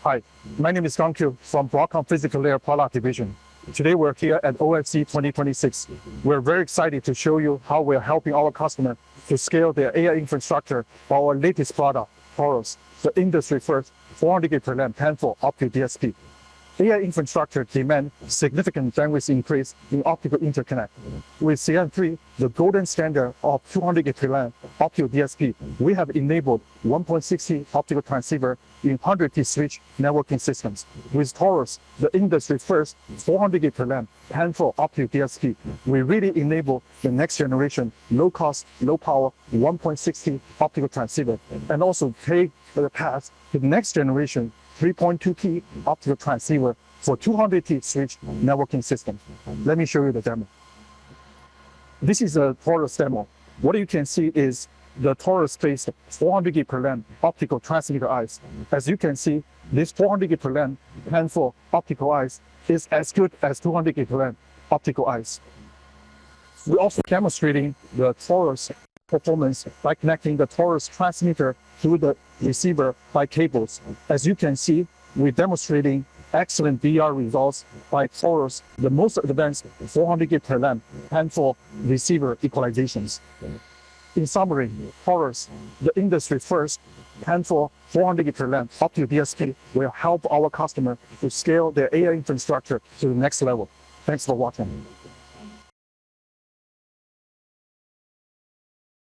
Hi, my name is Kyu from Broadcom Physical Layer Product Division. Today we're here at OFC 2026. We're very excited to show you how we're helping our customers to scale their AI infrastructure for our latest product, Taurus, the industry first 400 gig per LAN PAM-4 Optical DSP. AI infrastructure demand significant bandwidth increase in optical interconnect. With CN3, the golden standard of 200 gig per LAN optical DSP, we have enabled 1.6T optical transceiver in 100T switch networking systems. With Taurus, the industry first 400 gig per LAN PAM-4 optical DSP, we really enable the next generation low cost, low power 1.6T optical transceiver, and also pave the path to the next generation 3.2T optical transceiver for 200T switch networking system. Let me show you the demo. This is a Taurus demo. What you can see is the Taurus-based 400 gig per LAN optical transmitter ICE. As you can see, this 400 gig per LAN PAM-4 optical ICE is as good as 200 gig per LAN optical ICE. We're also demonstrating the Taurus performance by connecting the Taurus transmitter to the receiver by cables. As you can see, we're demonstrating excellent VR results by Taurus, the most advanced 400 gig per LAN PAM-4 receiver equalizations. In summary, Taurus, the industry first PAM-4 400 gig per LAN optical DSP, will help our customers to scale their AI infrastructure to the next level. Thanks for watching.